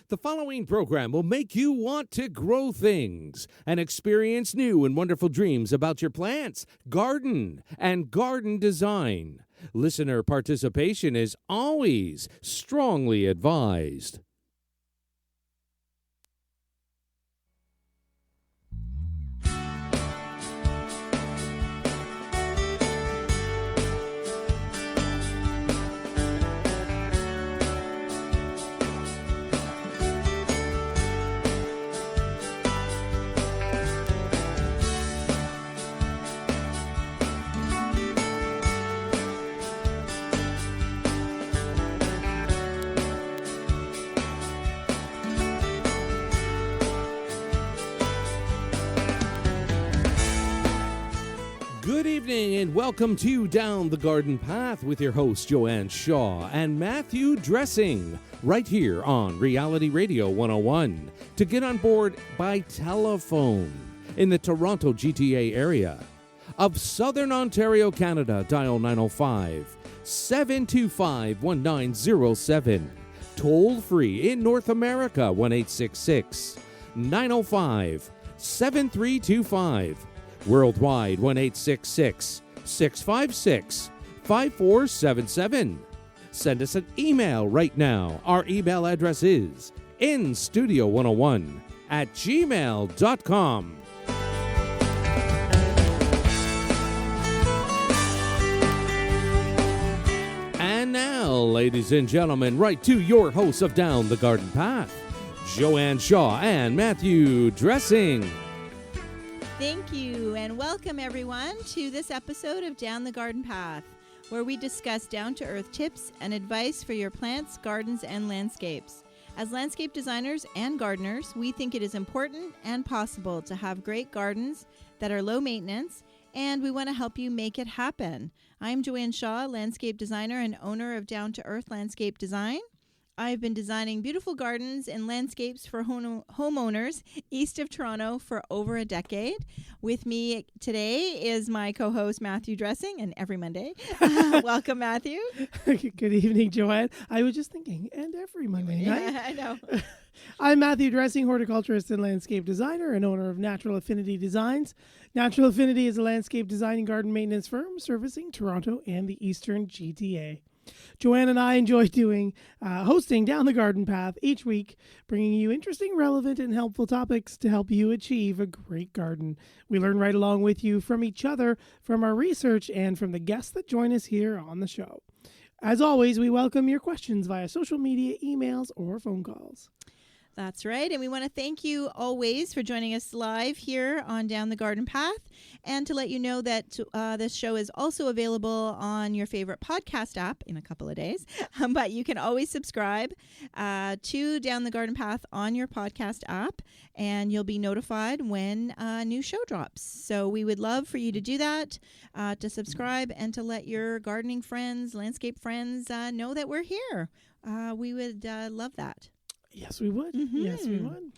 The following program will make you want to grow things and experience new and wonderful dreams about your plants, garden, and garden design. Listener participation is always strongly advised. Good evening and welcome to Down the Garden Path with your host Joanne Shaw and Matthew Dressing right here on Reality Radio 101 to get on board by telephone in the Toronto GTA area. Of Southern Ontario, Canada, dial 905-725-1907. Toll free in North America, 1-866-905-7325. Worldwide, 1-866-656-5477. Send us an email right now. Our email address is instudio101@gmail.com. And now, ladies and gentlemen, right to your hosts of Down the Garden Path, Joanne Shaw and Matthew Dressing. Thank you, and welcome everyone to this episode of Down the Garden Path, where we discuss down-to-earth tips and advice for your plants, gardens, and landscapes. As landscape designers and gardeners, we think it is important and possible to have great gardens that are low maintenance, and we want to help you make it happen. I'm Joanne Shaw, landscape designer and owner of Down to Earth Landscape Design. I've been designing beautiful gardens and landscapes for homeowners east of Toronto for over a decade. With me today is my co-host Matthew Dressing, and every Monday. Welcome, Matthew. Good evening, Joanne. I was just thinking, and every Monday night. Yeah, I know. I'm Matthew Dressing, horticulturist and landscape designer and owner of Natural Affinity Designs. Natural Affinity is a landscape design and garden maintenance firm servicing Toronto and the Eastern GTA. Joanne and I enjoy hosting Down the Garden Path each week, bringing you interesting, relevant, and helpful topics to help you achieve a great garden. We learn right along with you from each other, from our research, and from the guests that join us here on the show. As always, we welcome your questions via social media, emails, or phone calls. That's right. And we want to thank you always for joining us live here on Down the Garden Path, and to let you know that this show is also available on your favorite podcast app in a couple of days. But you can always subscribe to Down the Garden Path on your podcast app, and you'll be notified when a new show drops. So we would love for you to do that, to subscribe, and to let your gardening friends, landscape friends know that we're here. We would love that. Yes, we would. Mm-hmm. Yes, we would.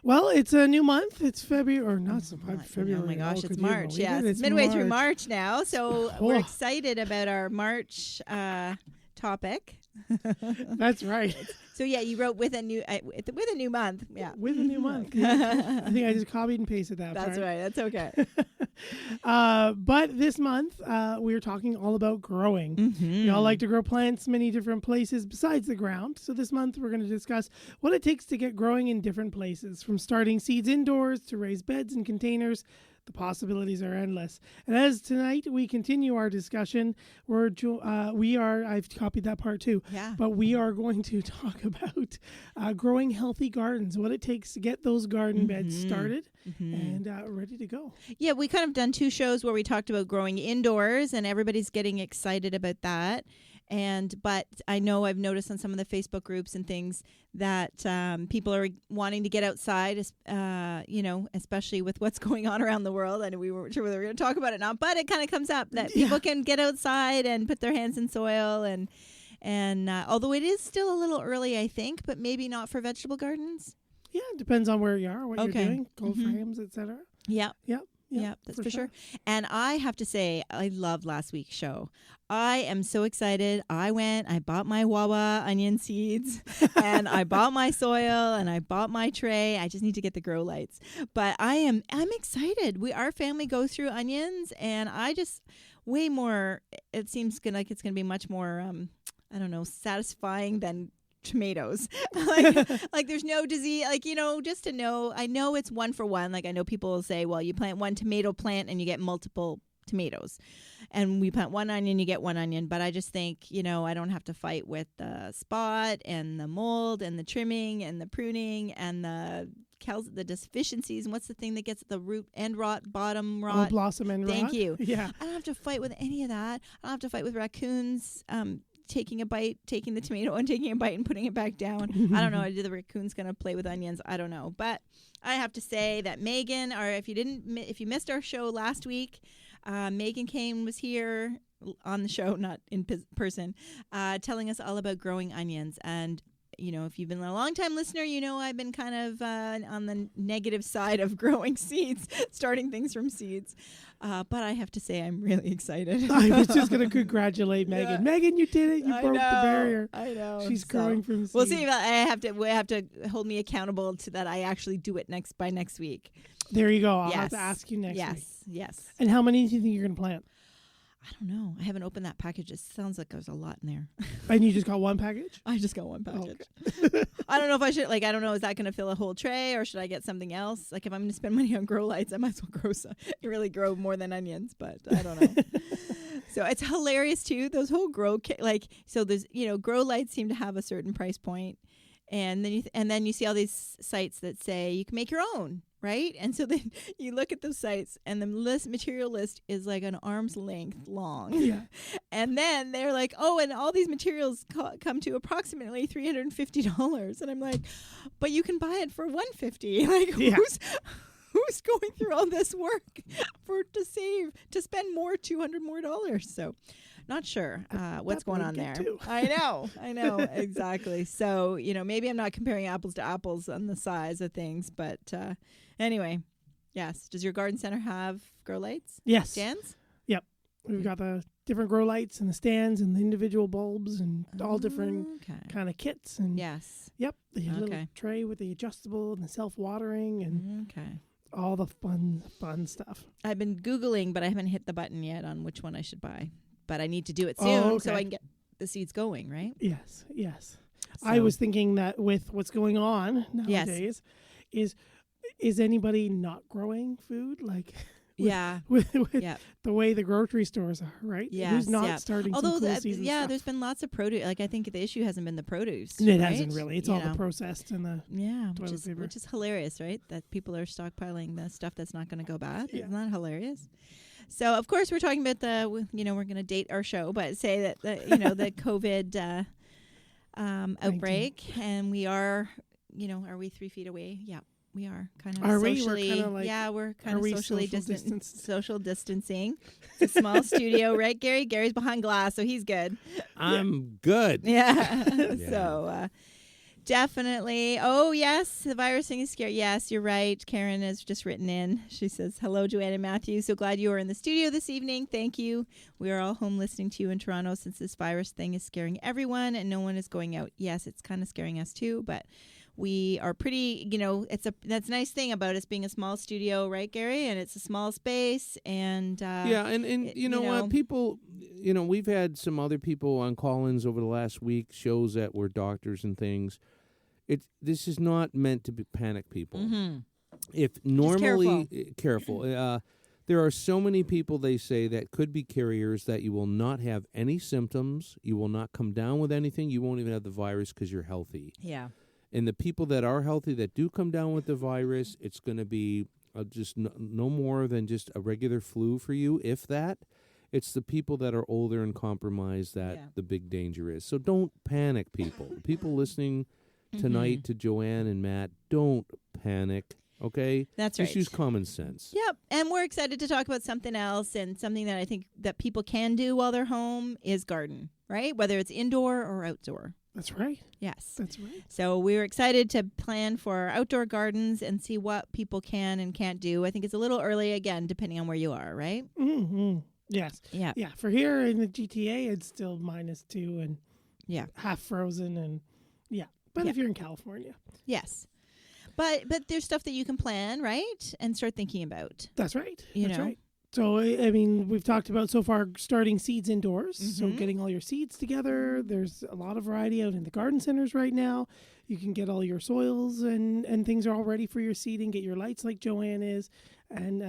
Well, it's a new month. It's February, or not February. Oh my gosh, it's March. Yeah, Yeah, it's midway through March now. So we're excited about our March topic. That's right. So yeah, you wrote with a new month. Yeah, with a new month. Yeah. I think I just copied and pasted that. That's right. That's okay. But this month, we're talking all about growing. Mm-hmm. We all like to grow plants many different places besides the ground. So this month, we're going to discuss what it takes to get growing in different places, from starting seeds indoors to raised beds and containers. The possibilities are endless. And as tonight we continue our discussion, I've copied that part too. Yeah. But we are going to talk about growing healthy gardens, what it takes to get those garden beds started and ready to go. Yeah, we kind of done two shows where we talked about growing indoors, and everybody's getting excited about that. But I know I've noticed on some of the Facebook groups and things that people are wanting to get outside, especially with what's going on around the world. I know we weren't sure whether we were going to talk about it or not, but it kind of comes up that people can get outside and put their hands in soil. And although it is still a little early, I think, but maybe not for vegetable gardens. Yeah, it depends on where you are, what you're doing, cold frames, etc. Yeah. Yep. Yep, that's for sure. And I have to say, I loved last week's show. I am so excited. I bought my Wawa onion seeds, and I bought my soil, and I bought my tray. I just need to get the grow lights. But I'm excited. Our family goes through onions, and I just way more. It seems like it's gonna be much more. I don't know, satisfying than tomatoes. like there's no disease, just to know. I know it's 1 for 1. Like I know people will say, well, you plant one tomato plant and you get multiple tomatoes, and we plant one onion, you get one onion. But I just think, I don't have to fight with the spot and the mold and the trimming and the pruning and the deficiencies. And what's the thing that gets the root end rot, bottom rot? Blossom end rot. Thank you. Yeah. I don't have to fight with any of that. I don't have to fight with raccoons taking the tomato and taking a bite and putting it back down. I don't know. Are the raccoons going to play with onions? I don't know. But I have to say that Megan, or if you missed our show last week, Megan Kane was here on the show, not in person, telling us all about growing onions. And if you've been a long-time listener, I've been kind of on the negative side of growing seeds, starting things from seeds. But I have to say, I'm really excited. I was just going to congratulate Megan. Yeah. Megan, you did it. You broke the barrier. I know. She's growing from seeds. We'll see. We have to hold me accountable to that. I actually do it by next week. There you go. I'll have to ask you next week. Yes. And how many do you think you're going to plant? I don't know. I haven't opened that package. It sounds like there's a lot in there. And you just got one package? I just got one package. Okay. I don't know if I should, I don't know, is that going to fill a whole tray, or should I get something else? Like, if I'm going to spend money on grow lights, I might as well grow more than onions, but I don't know. So it's hilarious too. Those whole so there's, grow lights seem to have a certain price point. And then you see all these sites that say you can make your own, right? And so then you look at those sites, and the material list is like an arm's length long. Yeah. And then they're like, oh, and all these materials come to approximately $350, and I'm like, but you can buy it for $150. Like, who's going through all this work to spend $200 more? So. Not sure what's going on there. I know, exactly. So, maybe I'm not comparing apples to apples on the size of things. But anyway, yes. Does your garden center have grow lights? Yes. Stands? Yep. We've got the different grow lights and the stands and the individual bulbs and all different kind of kits. And yes. Yep. The little tray with the adjustable and the self-watering and all the fun stuff. I've been Googling, but I haven't hit the button yet on which one I should buy. But I need to do it soon so I can get the seeds going, right? Yes. So. I was thinking that with what's going on nowadays, is anybody not growing food? Like, with the way the grocery stores are, right? Yes, who's not starting some cool season stuff? There's been lots of produce. Like, I think the issue hasn't been the produce. It hasn't really. It's all the processed and the which is hilarious, right? That people are stockpiling the stuff that's not going to go bad. Yeah. Isn't that hilarious? So, of course, we're talking about we're going to date our show, but say that, the COVID outbreak, and we are, are we 3 feet away? Yeah, we are kind of socially. We're kind of socially social distancing. It's a small studio, right, Gary? Gary's behind glass, so he's good. I'm good. Yeah. So, definitely. Oh, yes. The virus thing is scary. Yes, you're right. Karen has just written in. She says, hello, Joanne and Matthew. So glad you are in the studio this evening. Thank you. We are all home listening to you in Toronto since this virus thing is scaring everyone and no one is going out. Yes, it's kind of scaring us too, but we are pretty, that's a nice thing about us being a small studio, right, Gary? And it's a small space. And what? People, we've had some other people on call-ins over the last week, shows that were doctors and things. This is not meant to panic people. Mm-hmm. If normally careful. There are so many people, they say, that could be carriers that you will not have any symptoms. You will not come down with anything. You won't even have the virus because you're healthy. Yeah. And the people that are healthy that do come down with the virus, it's going to be just no more than just a regular flu for you, if that. It's the people that are older and compromised that the big danger is. So don't panic, people. People listening tonight to Joanne and Matt, don't panic, okay? That's right. Just use common sense. Yep, and we're excited to talk about something else, and something that I think that people can do while they're home is garden. right? Whether it's indoor or outdoor. That's right. Yes. That's right. So we were excited to plan for our outdoor gardens and see what people can and can't do. I think it's a little early, again, depending on where you are, right? Mm-hmm. Yes. Yeah. Yeah. For here in the GTA, it's still -2 and half frozen, and But if you're in California, yes. But there's stuff that you can plan, right, and start thinking about. That's right. That's right. So, I mean, we've talked about so far starting seeds indoors. So Mm-hmm. getting all your seeds together. There's a lot of variety out in the garden centers right now. You can get all your soils and things are all ready for your seeding. Get your lights like Joanne is. And,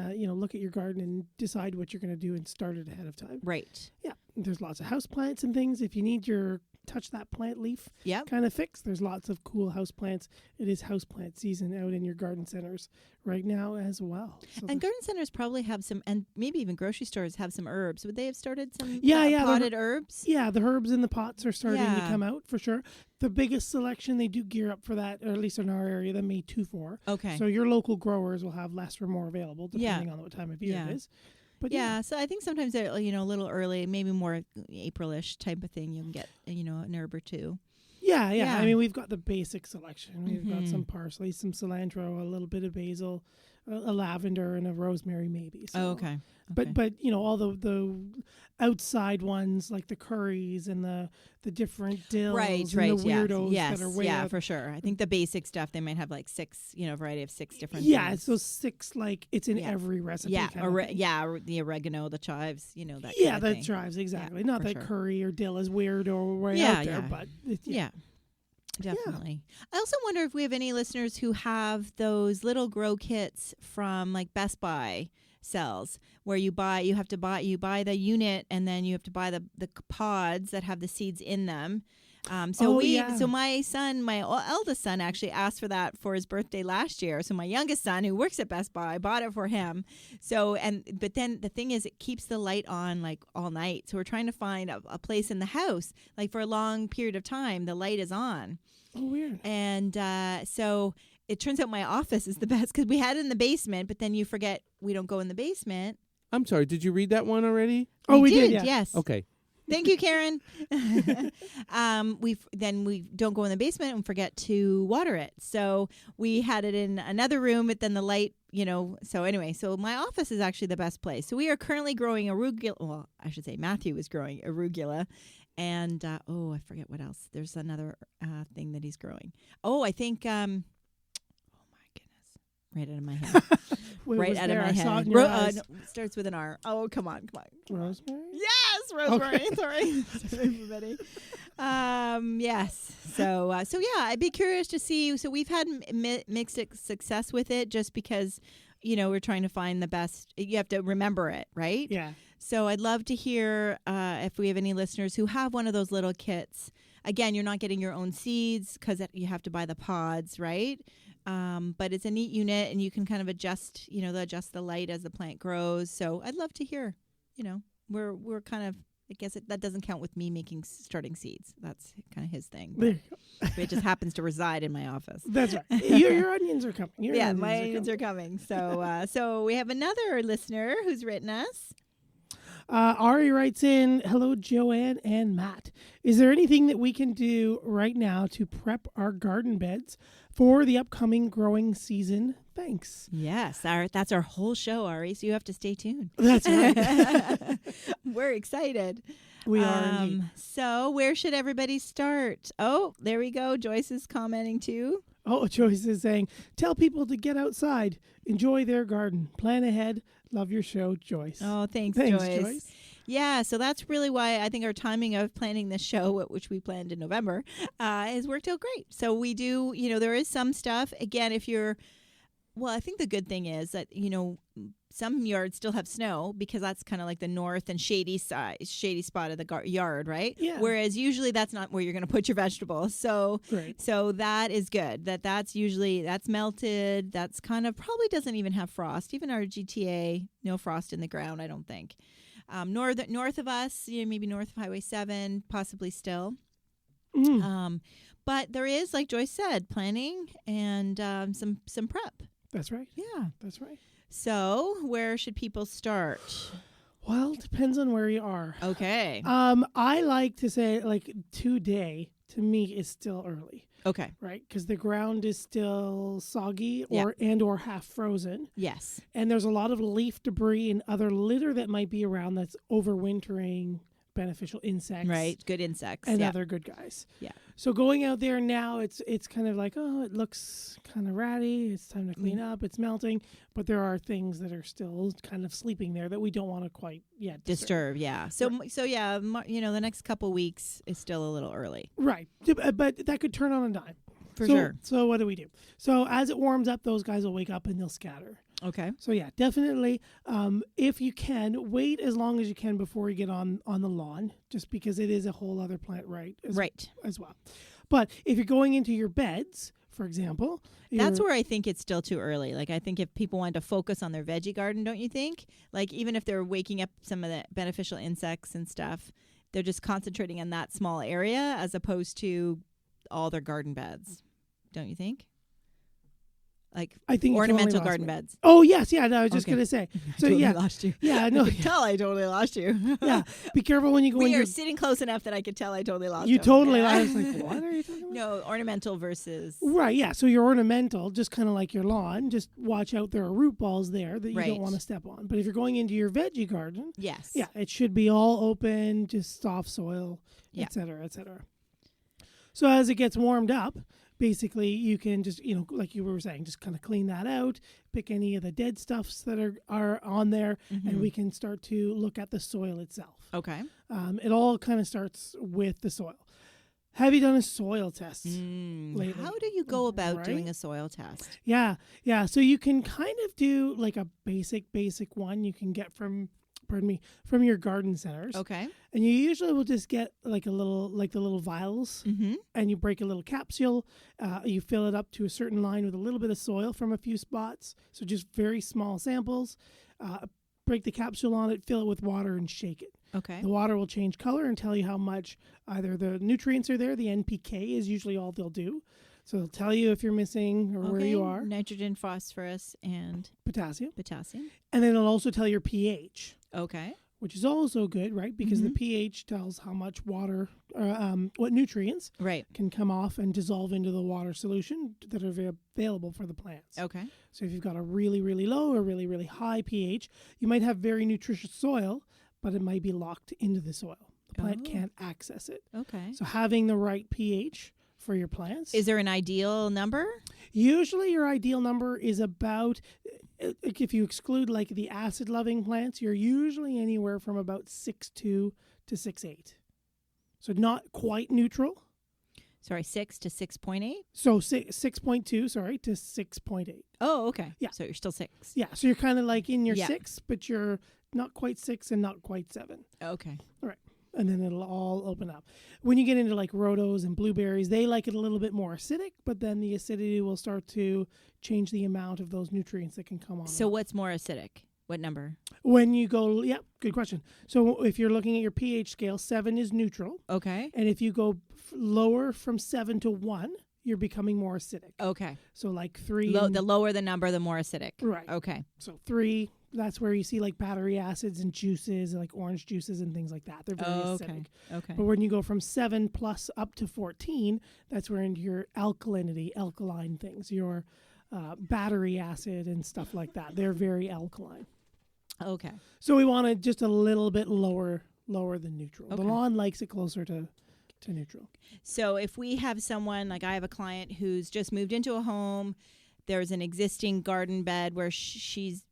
look at your garden and decide what you're going to do and start it ahead of time. Right. Yeah. There's lots of house plants and things. If you need your touch that plant leaf kind of fix, there's lots of cool house plants. It is house plant season out in your garden centers right now as well. So and garden centers probably have some, and maybe even grocery stores have some herbs. Would they have started some potted herbs? Yeah, the herbs in the pots are starting to come out for sure. The biggest selection, they do gear up for that, or at least in our area, the May 2-4. Okay. So your local growers will have less or more available depending on what time of year it is. But so I think sometimes they're a little early, maybe more April-ish type of thing. You can get an herb or two. Yeah. I mean, we've got the basic selection. We've got some parsley, some cilantro, a little bit of basil, a lavender, and a rosemary maybe. So. Okay. But all the outside ones like the curries and the different dills and the weirdos that are way out. For sure. I think the basic stuff they might have like 6, variety of 6 different. It's those 6 it's in every recipe. The oregano, the chives, that. The chives exactly. Not that curry or dill is weird or way out there, but definitely. I also wonder if we have any listeners who have those little grow kits from like Best Buy sells where you buy the unit and then you have to buy the pods that have the seeds in them. So my eldest son actually asked for that for his birthday last year. So my youngest son, who works at Best Buy, bought it for him. But then the thing is, it keeps the light on like all night. So we're trying to find a place in the house, like for a long period of time, the light is on. Oh, weird. And so it turns out my office is the best because we had it in the basement, but then you forget we don't go in the basement. I'm sorry, did you read that one already? Oh, we did, yes. Okay. Thank you, Karen. We don't go in the basement and forget to water it. So we had it in another room, but then the light, So anyway, so my office is actually the best place. So we are currently growing arugula. Well, I should say Matthew is growing arugula. And, I forget what else. There's another thing that he's growing. Oh, I think, oh my goodness. Right out of my head. Right out of my head. No, it starts with an R. Oh, come on. Rosemary? Yes, rosemary. Okay. Sorry, everybody. Yes. So I'd be curious to see. So we've had mixed success with it just because, we're trying to find the best. You have to remember it, right? Yeah. So I'd love to hear if we have any listeners who have one of those little kits. Again, you're not getting your own seeds because you have to buy the pods, right? But it's a neat unit, and you can kind of adjust the light as the plant grows. So I'd love to hear. We're kind of. I guess that doesn't count with me starting seeds. That's kind of his thing. But it just happens to reside in my office. That's right. Your onions are coming. My onions are coming. So we have another listener who's written us. Ari writes in, hello, Joanne and Matt. Is there anything that we can do right now to prep our garden beds for the upcoming growing season? Thanks. Yes, that's our whole show, Ari, so you have to stay tuned. That's right. We're excited. We are indeed. So where should everybody start? Oh, there we go. Joyce is commenting too. Oh, Joyce is saying, tell people to get outside, enjoy their garden, plan ahead. Love your show, Joyce. Oh, thanks, Joyce. Yeah, so that's really why I think our timing of planning this show, which we planned in November, has worked out great. So we do, there is some stuff. Again, I think the good thing is that, some yards still have snow because that's kind of like the north and shady spot of the yard, right? Yeah. Whereas usually that's not where you're going to put your vegetables. So, So that is good. That's melted. That's kind of probably doesn't even have frost. Even our GTA, no frost in the ground, I don't think. North of us, maybe north of Highway 7, possibly still. But there is, like Joyce said, planning and some prep. That's right. Yeah. That's right. So, where should people start? Well, it depends on where you are. Okay. I like to say like today to me is still early, Okay. right? Because the ground is still soggy Yeah. or half frozen, Yes. and there's a lot of leaf debris and other litter that might be around that's overwintering beneficial insects, Right. Good insects. and Yeah. other good guys. Yeah. So going out there now, it's kind of like, oh, it looks kind of ratty. It's time to clean up. It's melting, but there are things that are still kind of sleeping there that we don't want to quite yet Disturb. Yeah. So yeah, the next couple weeks is still a little early. Right, but that could turn on a dime. For sure. So what do we do? So as it warms up, those guys will wake up and they'll scatter. Okay. So yeah, definitely. If you can, wait as long as you can before you get on the lawn, just because it is a whole other plant, as well. But if you're going into your beds, for example, that's where I think it's still too early. Like, I think if people wanted to focus on their veggie garden, don't you think? Like, even if they're waking up some of the beneficial insects and stuff, they're just concentrating on that small area as opposed to all their garden beds. Don't you think? Like, I think ornamental totally garden beds. Oh yes, yeah. No, I was just Okay. gonna say. I So totally yeah, lost you. yeah. No, I could tell I totally lost you. yeah. Be careful when you go in We are your. sitting close enough that I could tell I totally lost You you. totally. Yeah. I was like, what are you talking about? No, ornamental versus. Right, yeah. So your ornamental, just kind of like your lawn, just watch out. There are root balls there that you Right. don't want to step on. But if you're going into your veggie garden, Yes. yeah, it should be all open, just soft soil, Yeah. et cetera, et cetera. So as it gets warmed up, basically you can just, like you were saying, just kind of clean that out, pick any of the dead stuffs that are on there, and we can start to look at the soil itself. Okay. It all kind of starts with the soil. Have you done a soil test lately? How do you go about Right? doing a soil test? Yeah. So you can kind of do like a basic one you can get from your garden centers. Okay. And you usually will just get like the little vials, Mm-hmm. and you break a little capsule. You fill it up to a certain line with a little bit of soil from a few spots. So just very small samples. Break the capsule on it, fill it with water, and shake it. Okay. The water will change color and tell you how much either the nutrients are there. The NPK is usually all they'll do. So they'll tell you if you're missing or where you are. Nitrogen, phosphorus, and Potassium. potassium. And then it'll also tell your pH, Okay. which is also good, right? Because the pH tells how much water, what nutrients Right. can come off and dissolve into the water solution that are available for the plants. Okay. So if you've got a really, really low or really, really high pH, you might have very nutritious soil, but it might be locked into the soil. The plant can't access it. Okay. So having the right pH for your plants. Is there an ideal number? Usually your ideal number is about, if you exclude like the acid loving plants, you're usually anywhere from about 6.2 to 6.8. So not quite neutral. Sorry, 6 to 6.8? So 6.2, to 6.8. Oh, okay. Yeah. So you're still 6. Yeah, so you're kind of like in your Yeah. 6, but you're not quite 6 and not quite 7. Okay. All right. And then it'll all open up. When you get into like rhodos and blueberries, they like it a little bit more acidic, but then the acidity will start to change the amount of those nutrients that can come on. So what's more acidic? What number? When you go, yeah, good question. So if you're looking at your pH scale, 7 is neutral. Okay. And if you go lower from 7 to 1, you're becoming more acidic. Okay. So like 3. The lower the number, the more acidic. Right. Okay. So 3, that's where you see like battery acids and juices, like orange juices and things like that. They're very acidic. Okay. But when you go from 7 plus up to 14, that's where into your alkaline things, your battery acid and stuff like that. They're very alkaline. Okay. So we want it just a little bit lower than neutral. Okay. The lawn likes it closer to neutral. So if we have someone, like I have a client who's just moved into a home, there's an existing garden bed where she's,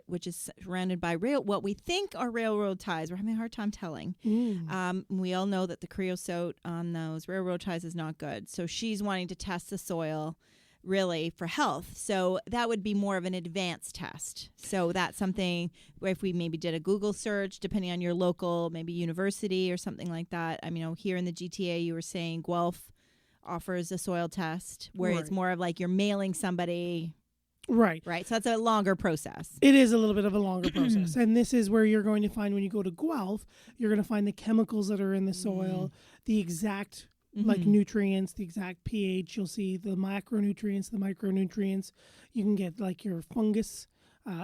which is surrounded by what we think are railroad ties. We're having a hard time telling. We all know that the creosote on those railroad ties is not good. So she's wanting to test the soil really for health. So that would be more of an advanced test. So that's something where if we maybe did a Google search, depending on your local, maybe university or something like that. I mean, here in the GTA, you were saying Guelph offers a soil test where it's more of like you're mailing somebody. Right. So that's a longer process. It is a little bit of a longer process. And this is where you're going to find when you go to Guelph, you're going to find the chemicals that are in the soil, the exact like nutrients, the exact pH. You'll see the macronutrients, the micronutrients. You can get like your fungus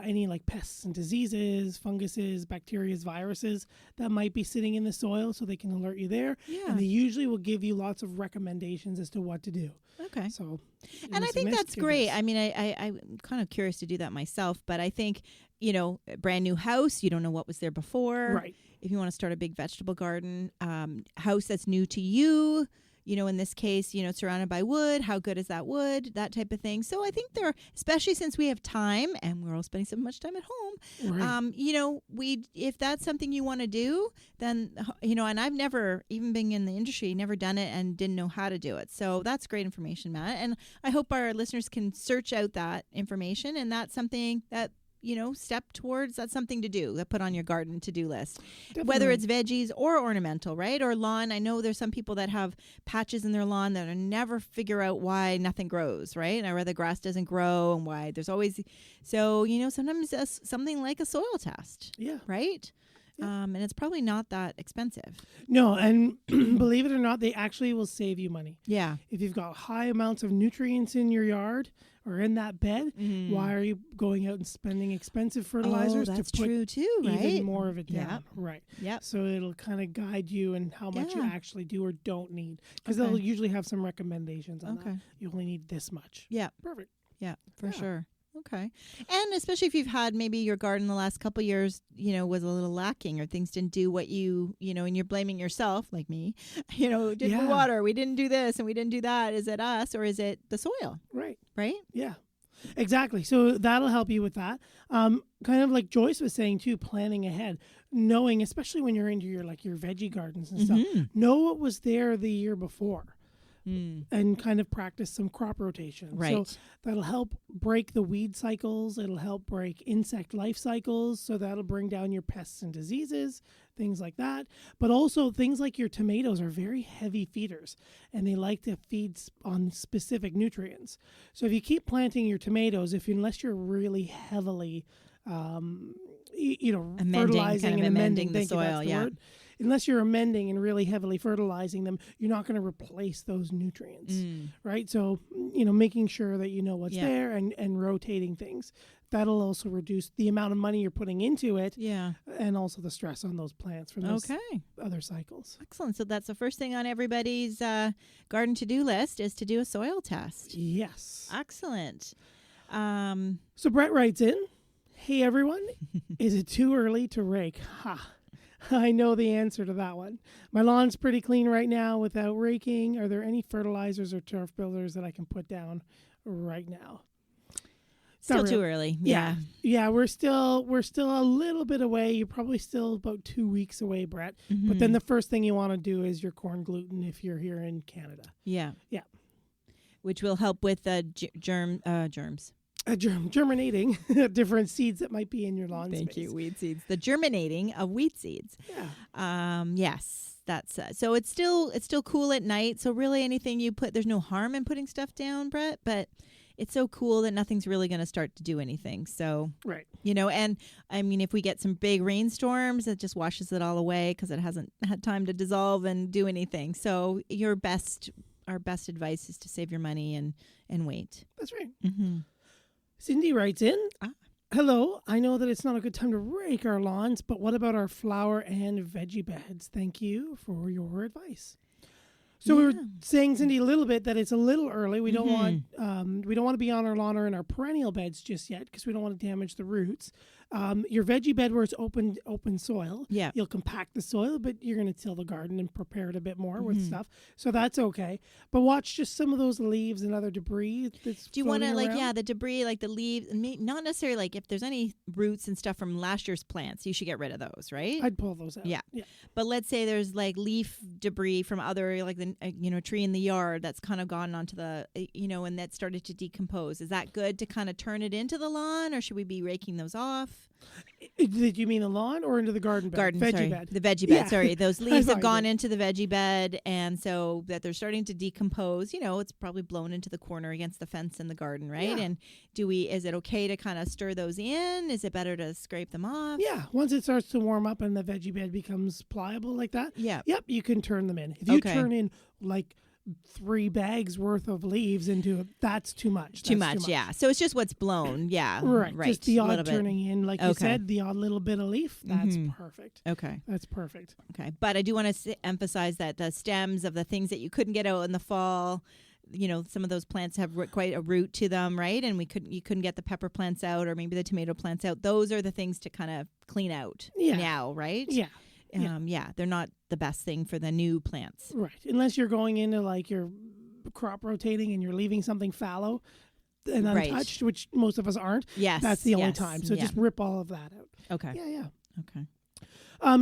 any like pests and diseases, funguses, bacteria, viruses that might be sitting in the soil, so they can alert you there. Yeah. And they usually will give you lots of recommendations as to what to do. Okay. So, And I think that's great. I mean, I'm kind of curious to do that myself, but I think, a brand new house, you don't know what was there before. Right. If you want to start a big vegetable garden, house that's new to you, in this case, surrounded by wood, how good is that wood, that type of thing. So I think especially since we have time and we're all spending so much time at home, right. if that's something you want to do, then, and I've never, even being in the industry, never done it and didn't know how to do it. So that's great information, Matt. And I hope our listeners can search out that information, and that's something that, step towards, that's something to do, that put on your garden to-do list. Definitely. Whether it's veggies or ornamental, right? Or lawn. I know there's some people that have patches in their lawn that are never figure out why nothing grows, right? And why the grass doesn't grow and why there's always, so, sometimes something like a soil test. Yeah. Right? Yeah. And it's probably not that expensive. No, and believe it or not, they actually will save you money. Yeah. If you've got high amounts of nutrients in your yard or in that bed, why are you going out and spending expensive fertilizers that's to put true too, right? even more of it down? Yep. Right. Yep. So it'll kind of guide you in how much you Yeah. actually do or don't need, because Okay. they'll usually have some recommendations on Okay. that. You only need this much. Yeah. Perfect. Yeah, for Yeah. sure. Okay. And especially if you've had maybe your garden the last couple of years, was a little lacking, or things didn't do what and you're blaming yourself, like me, didn't we Yeah. water, we didn't do this and we didn't do that. Is it us or is it the soil? Right. Right? Yeah. Exactly. So that'll help you with that. Kind of like Joyce was saying too, planning ahead, knowing, especially when you're into your veggie gardens and stuff, know what was there the year before. And kind of practice some crop rotation. Right. So that'll help break the weed cycles. It'll help break insect life cycles. So that'll bring down your pests and diseases, things like that. But also things like your tomatoes are very heavy feeders, and they like to feed on specific nutrients. So if you keep planting your tomatoes, unless you're really heavily, fertilizing and amending the soil, yeah. Unless you're amending and really heavily fertilizing them, you're not going to replace those nutrients, right? So, making sure that you know what's there and rotating things. That'll also reduce the amount of money you're putting into it, and also the stress on those plants from those other cycles. Excellent. So that's the first thing on everybody's garden to-do list, is to do a soil test. Yes. Excellent. So Brett writes in, "Hey everyone, is it too early to rake? Ha! I know the answer to that one. My lawn's pretty clean right now without raking. Are there any fertilizers or turf builders that I can put down right now?" Still too early. Yeah. Yeah, we're still a little bit away. You're probably still about 2 weeks away, Brett. But then the first thing you want to do is your corn gluten if you're here in Canada. Yeah. Yeah. Which will help with germs. Germinating different seeds that might be in your lawn Thank space. you, weed seeds. The germinating of wheat seeds. Yeah. Yes, that's so it's still cool at night. So really, anything you put, there's no harm in putting stuff down, Brett. But it's so cool that nothing's really going to start to do anything. So right, and I mean, if we get some big rainstorms, it just washes it all away because it hasn't had time to dissolve and do anything. So our best advice is to save your money and wait. That's right. Mm-hmm. Cindy writes in, "Hello, I know that it's not a good time to rake our lawns, but what about our flower and veggie beds? Thank you for your advice." So we were saying, Cindy, a little bit that it's a little early. We don't want to be on our lawn or in our perennial beds just yet because we don't want to damage the roots. Your veggie bed where it's open soil, you'll compact the soil, but you're going to till the garden and prepare it a bit more with stuff. So that's okay. But watch just some of those leaves and other debris that's Do you want to around. the debris, like the leaves, not necessarily like if there's any roots and stuff from last year's plants, you should get rid of those, right? I'd pull those out. Yeah. But let's say there's like leaf debris from other, like the tree in the yard that's kind of gone onto the, and that started to decompose. Is that good to kind of turn it into the lawn, or should we be raking those off? Did you mean the lawn or into the garden bed? Veggie bed. The veggie bed, sorry. Those leaves have gone into the veggie bed, and so that they're starting to decompose. It's probably blown into the corner against the fence in the garden, right? Yeah. And is it okay to kind of stir those in? Is it better to scrape them off? Yeah, once it starts to warm up and the veggie bed becomes pliable like that, Yeah. Yep, you can turn them in. If you turn in like 3 bags worth of leaves into it, that's too much. Too much, yeah. So it's just what's blown, yeah. Right. Just the a little odd bit. turning in, like you said, the odd little bit of leaf. That's perfect. Okay. That's perfect. Okay. But I do want to emphasize that the stems of the things that you couldn't get out in the fall, you know, some of those plants have quite a root to them, right? And you couldn't get the pepper plants out, or maybe the tomato plants out. Those are the things to kind of clean out now, right? Yeah. They're not the best thing for the new plants. Right. Unless you're going into like your crop rotating and you're leaving something fallow and untouched, which most of us aren't. Yes. That's the only time. So just rip all of that out. Okay. Yeah. Okay.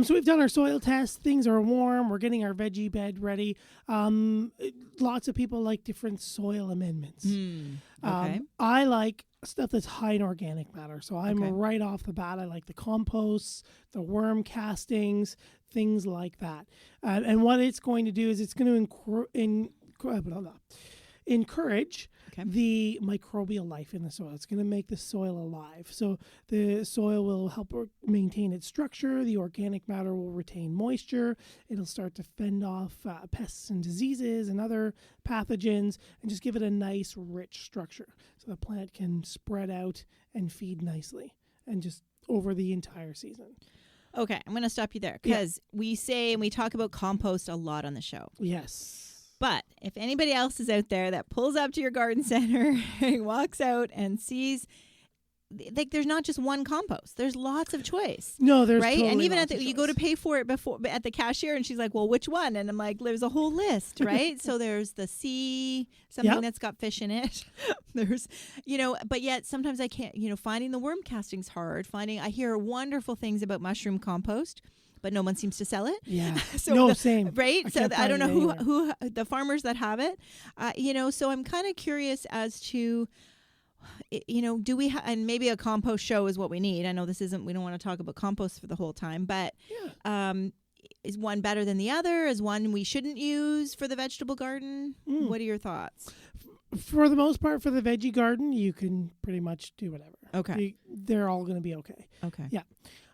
So we've done our soil test. Things are warm. We're getting our veggie bed ready. Lots of people like different soil amendments. Okay. I like stuff that's high in organic matter. So I'm right off the bat. I like the composts, the worm castings, things like that. And what it's going to do is it's going to encourage the microbial life in the soil. It's going to make the soil alive. So the soil will help maintain its structure. The organic matter will retain moisture. It'll start to fend off pests and diseases and other pathogens and just give it a nice, rich structure. So the plant can spread out and feed nicely and just over the entire season. Okay, I'm going to stop you there because we say and we talk about compost a lot on the show. Yes. But if anybody else is out there that pulls up to your garden center and walks out and sees, like, there's not just one compost. There's lots of choice. No, there's right, totally and even lots of you go to choice. pay for it before at the cashier, and she's like, "Well, which one?" And I'm like, "There's a whole list, right?" So there's the something that's got fish in it. There's, but yet sometimes I can't. Finding the worm casting's hard. I hear wonderful things about mushroom compost, but no one seems to sell it. Yeah. So same. Right? So I don't know it who the farmers that have it, so I'm kind of curious as to, do we and maybe a compost show is what we need. I know we don't want to talk about compost for the whole time, but is one better than the other? Is one we shouldn't use for the vegetable garden? What are your thoughts? For the most part, for the veggie garden, you can pretty much do whatever. Okay. They're all going to be okay. Okay. Yeah.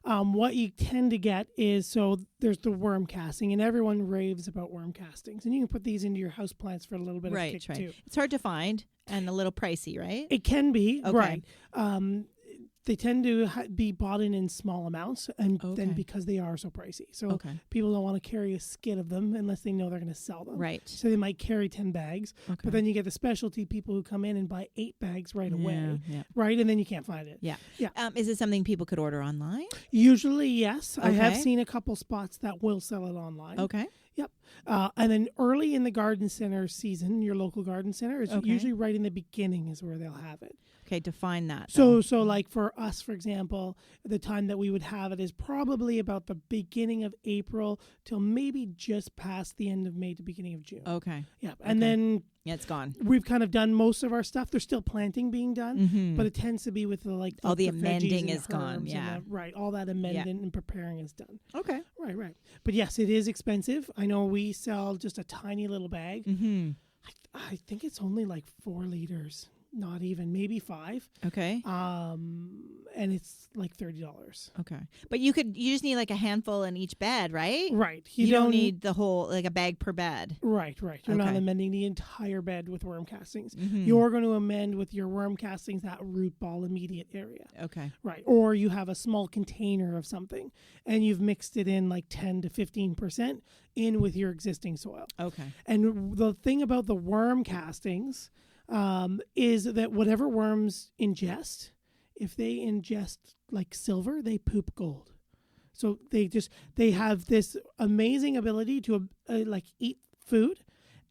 What you tend to get is, so there's the worm casting, and everyone raves about worm castings. And you can put these into your house plants for a little bit of kick, too. It's hard to find and a little pricey, right? It can be, okay. right. They tend to be bought in small amounts, and then because they are so pricey. So people don't want to carry a skid of them unless they know they're going to sell them. Right. So they might carry 10 bags, but then you get the specialty people who come in and buy 8 bags right away, right? And then you can't find it. Yeah. Is it something people could order online? Usually, yes. I have seen a couple spots that will sell it online. Okay. Yep. And then early in the garden center season, your local garden center is usually right in the beginning is where they'll have it. Okay, define that. So like for us, for example, the time that we would have it is probably about the beginning of April till maybe just past the end of May to beginning of June. Okay. Yeah. And then it's gone. We've kind of done most of our stuff. There's still planting being done, but it tends to be with all the amending is gone. Yeah. Right. All that amending and preparing is done. Okay. Right. But yes, it is expensive. I know we sell just a tiny little bag. Mm-hmm. I think it's only like 4 liters. Not even, maybe 5. Okay. And it's like $30. Okay. But you just need like a handful in each bed, right? Right. You don't need the whole, like a bag per bed. Right. You're not amending the entire bed with worm castings. Mm-hmm. You're going to amend with your worm castings that root ball immediate area. Okay. Right. Or you have a small container of something and you've mixed it in like 10 to 15% in with your existing soil. Okay. And the thing about the worm castings is that whatever worms ingest, if they ingest like silver, they poop gold. So they have this amazing ability to like eat food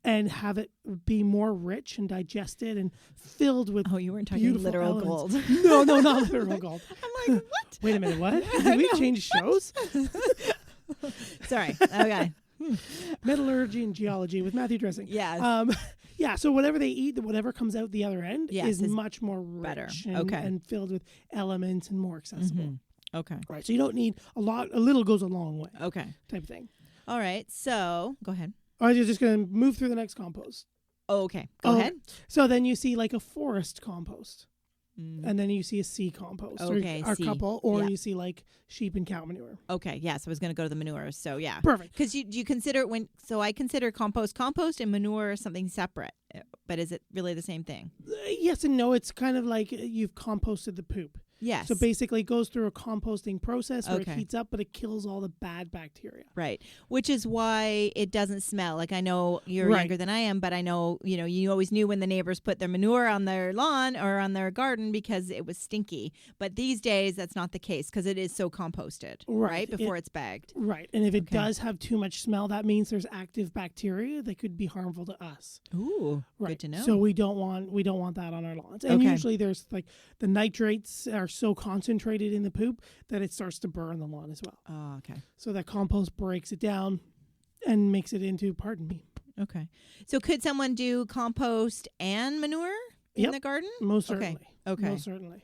and have it be more rich and digested and filled with you weren't talking literal elements. gold. No, not literal gold. I'm like, what? Wait a minute, what? Did we change shows? Sorry. Okay. Metallurgy and geology with Matthew Dressing. Yeah. Yeah, so whatever they eat, whatever comes out the other end is much more rich and filled with elements and more accessible. Mm-hmm. Okay. Right, so you don't need a little goes a long way. Okay. Type of thing. All right, so go ahead. I was just going to move through the next compost. Oh, okay. Go ahead. So then you see like a forest compost. and then you see a C compost, Okay, or C. couple, or Yeah. you see like sheep and cow manure. Okay, yes, I was going to go to the manure. So yeah, Perfect. because do you consider So I consider compost and manure something separate, but is it really the same thing? Yes and no. It's kind of like you've composted the poop. Yes. So basically, it goes through a composting process where Okay. it heats up, but it kills all the bad bacteria. Right. Which is why it doesn't smell. Like, I know you're Right. younger than I am, but I know, you always knew when the neighbors put their manure on their lawn or on their garden because it was stinky. But these days, that's not the case because it is so composted, Right. before it's bagged. Right. And if it Okay. does have too much smell, that means there's active bacteria that could be harmful to us. Ooh, Right. good to know. So we don't want that on our lawns. And Okay. usually there's like the nitrates are so concentrated in the poop that it starts to burn the lawn as well. Oh, okay. So that compost breaks it down and makes it into, pardon me, Okay. So could someone do compost and manure in Yep. the garden? most Okay. certainly. Okay. Most certainly.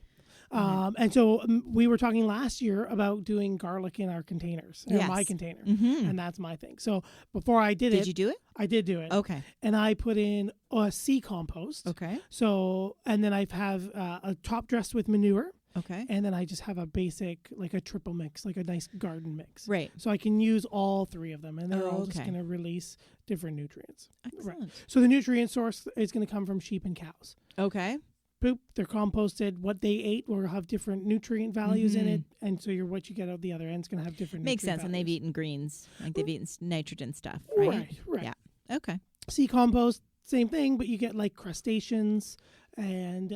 Alright. And so we were talking last year about doing garlic in our containers, in my Yes. container. Mm-hmm. And that's my thing. So before I did Did it, you do it? I did do it. Okay. And I put in a sea compost. Okay. So, and then I have a top dressed with manure. Okay. And then I just have a basic, like a triple mix, like a nice garden mix. Right. So I can use all three of them, and they're all just Okay. going to release different nutrients. Excellent. So the nutrient source is going to come from sheep and cows. Okay. Poop, they're composted. What they ate will have different nutrient values in it, and so what you get out the other end is going to have different. Makes sense. nutrient And they've values. eaten greens, like they've eaten nitrogen stuff, right? Right. Yeah. Okay. Sea compost, same thing, but you get like crustaceans, and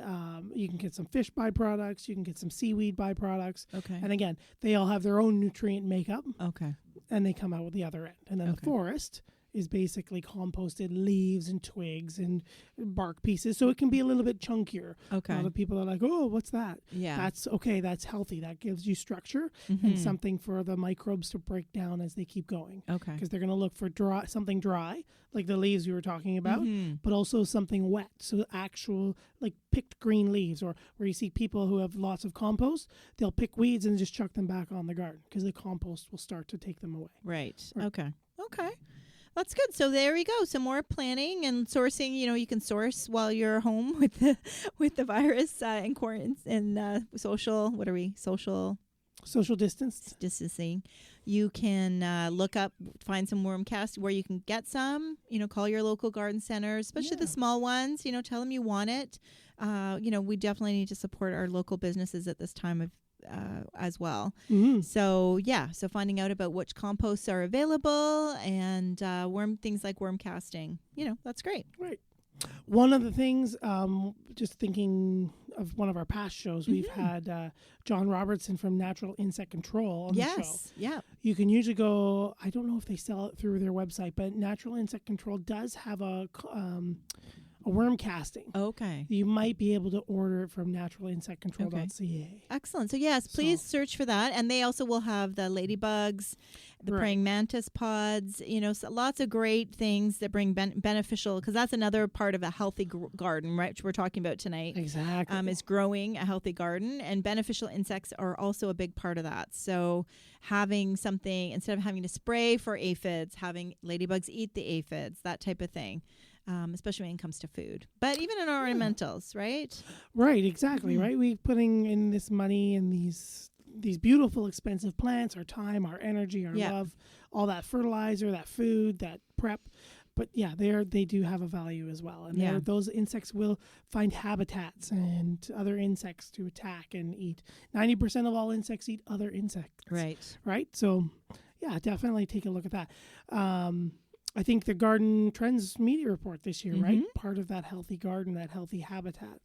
you can get some fish byproducts. You can get some seaweed byproducts. Okay. And again, they all have their own nutrient makeup, Okay. and they come out with the other end. And then the Okay. forest is basically composted leaves and twigs and bark pieces, so it can be a little bit chunkier. Okay. A lot of people are like, "Oh, what's that?" Yeah. That's okay. That's healthy. That gives you structure Mhm. and something for the microbes to break down as they keep going. Okay. Because they're going to look for something dry, like the leaves we were talking about, Mhm. but also something wet. So actual, like picked green leaves, or where you see people who have lots of compost, they'll pick weeds and just chuck them back on the garden because the compost will start to take them away. Right. Right. Okay. Okay. That's good. So there we go. Some more planning and sourcing. You can source while you're home with the virus and quarantine and social. What are we? Social distance. Distancing. You can find some worm cast where you can get some. Call your local garden centers, especially the Yeah. small ones. Tell them you want it. We definitely need to support our local businesses at this time of as well. Mm-hmm. So finding out about which composts are available and things like worm casting. That's great. Right. One of the things, just thinking of one of our past shows, we've had John Robertson from Natural Insect Control on the show. Yes. Yeah. You can usually go, I don't know if they sell it through their website, but Natural Insect Control does have a worm casting. Okay. You might be able to order it from naturalinsectcontrol.ca. Excellent. So yes, please search for that. And they also will have the ladybugs, the Right. praying mantis pods, so lots of great things that bring beneficial, because that's another part of a healthy garden, right, which we're talking about tonight. Exactly. Is growing a healthy garden, and beneficial insects are also a big part of that. So having something, instead of having to spray for aphids, having ladybugs eat the aphids, that type of thing. Especially when it comes to food, but even in ornamentals, right? Right, exactly, Mhm. right? We're putting in this money and these beautiful, expensive plants, our time, our energy, our Yeah. love, all that fertilizer, that food, that prep. But yeah, they do have a value as well. And Yeah. those insects will find habitats and other insects to attack and eat. 90% of all insects eat other insects. Right? So yeah, definitely take a look at that. I think the Garden Trends Media Report this year, right? Mhm. Part of that healthy garden, that healthy habitat,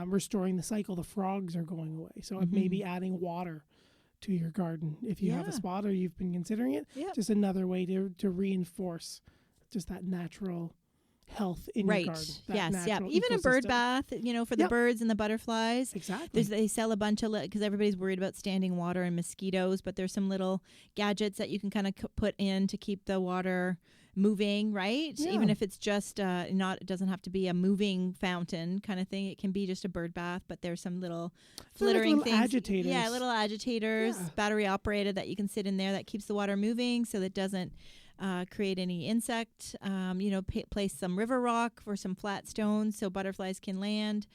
restoring the cycle. The frogs are going away. So maybe adding water to your garden if you have a Yeah. spot or you've been considering it. Yep. Just another way to reinforce just that natural health in Right. your garden. That Yes. Yeah. natural Even a bird ecosystem. bath, for the Yep. birds and the butterflies. Exactly. They sell a bunch of, because everybody's worried about standing water and mosquitoes, but there's some little gadgets that you can kind of put in to keep the water moving, right? Yeah. Even if it's just it doesn't have to be a moving fountain kind of thing. It can be just a bird bath, but there's some little They're like flittering little things. agitators. Yeah, little agitators, Yeah. battery operated, that you can sit in there that keeps the water moving so that it doesn't create any insect. Place some river rock or some flat stones so butterflies can land.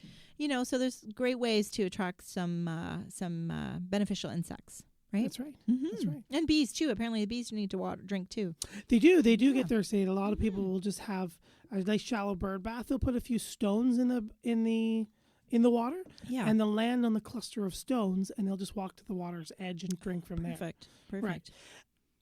so there's great ways to attract some beneficial insects. Right? That's right. Mm-hmm. That's right. And bees too. Apparently the bees need to drink too. They do get their say. A lot of people will just have a nice shallow bird bath. They'll put a few stones in the water, and they'll land on the cluster of stones, and they'll just walk to the water's edge and drink from there. Perfect. Right.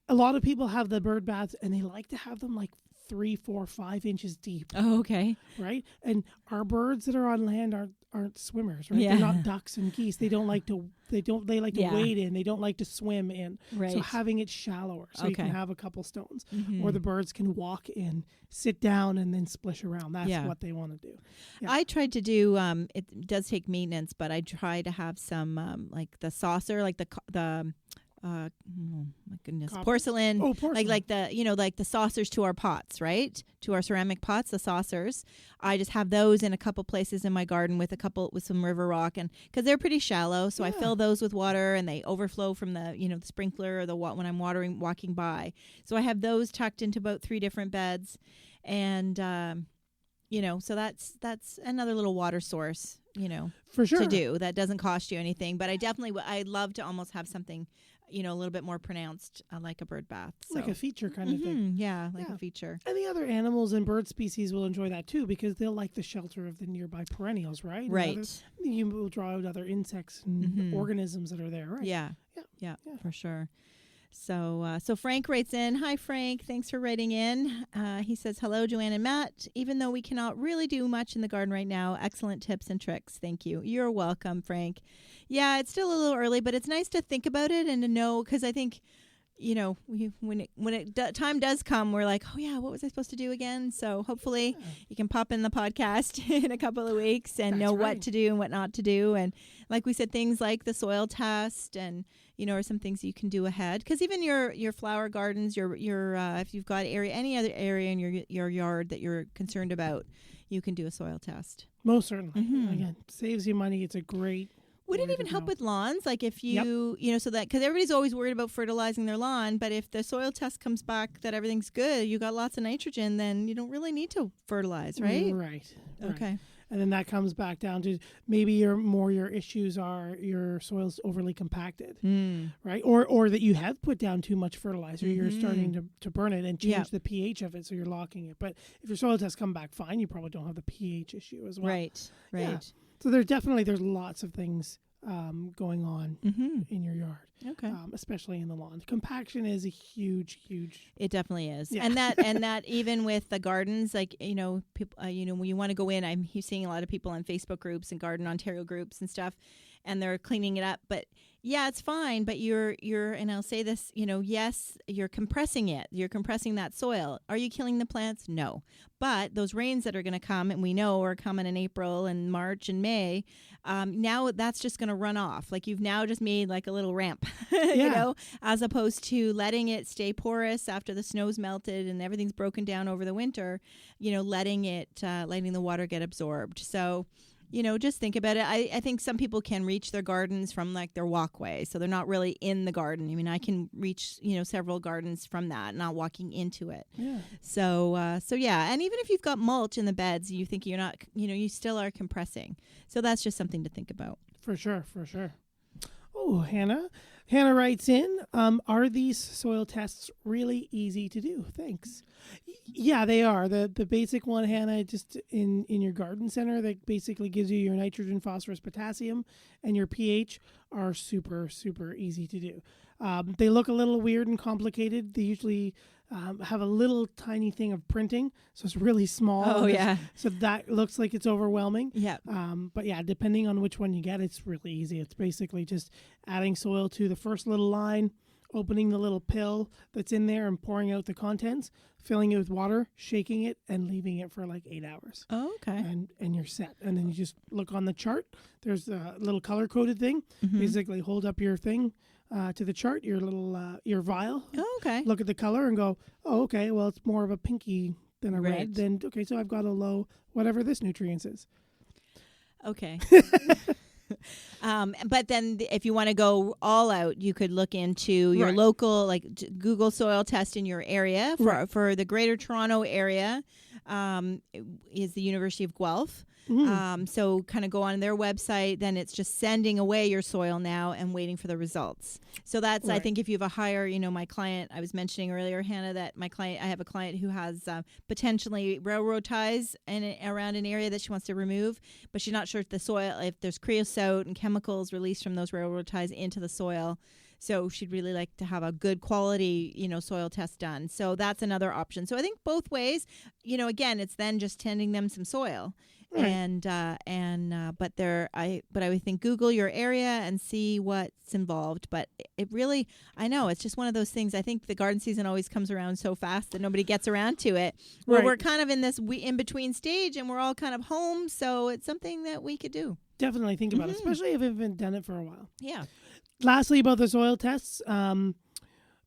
A lot of people have the bird baths, and they like to have them like 3, 4, 5 inches deep. Oh, okay. Right? And our birds that are on land aren't swimmers, right? Yeah. They're not ducks and geese. They like to wade in. They don't like to swim in. Right. So having it shallower, so you can have a couple stones, Mm-hmm. or the birds can walk in, sit down, and then splish around. That's what they want to do. Yeah. I tried to do. It does take maintenance, but I try to have some like the saucer, like the. Oh my goodness, Copper? porcelain. Oh, porcelain. Like the saucers to our pots, right? To our ceramic pots, the saucers. I just have those in a couple places in my garden with some river rock, and because they're pretty shallow, so I fill those with water, and they overflow from the the sprinkler or when I'm walking by. So I have those tucked into about 3 different beds, and so that's another little water source, for sure to do that doesn't cost you anything. But I'd love to almost have something, a little bit more pronounced, like a bird bath. So. like a feature kind of thing. Yeah, like a feature. And the other animals and bird species will enjoy that too, because they'll like the shelter of the nearby perennials, right? Right. You will draw out other insects and organisms that are there, right? Yeah, for sure. So Frank writes in. Hi, Frank. Thanks for writing in. He says, hello, Joanne and Matt. Even though we cannot really do much in the garden right now, excellent tips and tricks. Thank you. You're welcome, Frank. Yeah, it's still a little early, but it's nice to think about it and to know, because I think, time does come, we're like, oh yeah, what was I supposed to do again? So hopefully you can pop in the podcast in a couple of weeks and know what to do and what not to do. And like we said, things like the soil test and, are some things you can do ahead. Because even your flower gardens, your if you've got any other area in your yard that you're concerned about, you can do a soil test. Most certainly. Again, saves you money. It's a great. Would it even help with lawns? Like if you, so that, because everybody's always worried about fertilizing their lawn, but if the soil test comes back that everything's good, you got lots of nitrogen, then you don't really need to fertilize, right? Right. Okay. And then that comes back down to maybe your issues are your soil's overly compacted, right? Or that you have put down too much fertilizer. You're starting to burn it and change the pH of it, so you're locking it. But if your soil tests come back fine, you probably don't have the pH issue as well. Right. Yeah. So there's lots of things going on in your yard. Okay. Especially in the lawn. Compaction is a huge. It definitely is. Yeah. And that even with the gardens, like, people, when you want to go in, I'm seeing a lot of people on Facebook groups and Garden Ontario groups and stuff, and they're cleaning it up. But yeah, it's fine. But you're, and I'll say this, yes, you're compressing it. You're compressing that soil. Are you killing the plants? No. But those rains that are going to come, and we know are coming in April and March and May, now that's just going to run off. Like you've now just made like a little ramp, as opposed to letting it stay porous after the snow's melted and everything's broken down over the winter, letting the water get absorbed. So, just think about it. I think some people can reach their gardens from like their walkway. So they're not really in the garden. I mean, I can reach, several gardens from that, not walking into it. Yeah. So yeah. And even if you've got mulch in the beds, you think you're not, you still are compressing. So that's just something to think about. For sure. Oh, Hannah writes in, are these soil tests really easy to do? Thanks. Yeah, they are. The basic one, Hannah, just in your garden center, that basically gives you your nitrogen, phosphorus, potassium, and your pH are super, super easy to do. They look a little weird and complicated. They usually have a little tiny thing of printing, so it's really small. Oh, yeah. So that looks like it's overwhelming. Yeah. But yeah, depending on which one you get, it's really easy. It's basically just adding soil to the first little line, opening the little pill that's in there and pouring out the contents, filling it with water, shaking it, and leaving it for like 8 hours. Oh, okay. And you're set. And then you just look on the chart. There's a little color-coded thing. Basically hold up your thing to the chart, your little your vial. Oh, okay. Look at the color and go, oh, okay, well, it's more of a pinky than a red. Then, okay, so I've got a low whatever this nutrient is. Okay. But then if you want to go all out, you could look into your local, like Google soil test in your area for the Greater Toronto area. is the University of Guelph. Mm-hmm. So kind of go on their website, then it's just sending away your soil now and waiting for the results. So that's, I Right. think if you have a higher, my client, I was mentioning earlier, Hannah, that I have a client who has potentially railroad ties around an area that she wants to remove, but she's not sure if the soil, if there's creosote and chemicals released from those railroad ties into the soil. So she'd really like to have a good quality, soil test done. So that's another option. So I think both ways, again, it's then just tending them some soil. Right. But I would think Google your area and see what's involved. But it really, I know it's just one of those things. I think the garden season always comes around so fast that nobody gets around to it. Well, Right. we're kind of in this in between stage, and we're all kind of home. So it's something that we could do. Definitely think about it, especially if you've done it for a while. Yeah. Lastly, about the soil tests,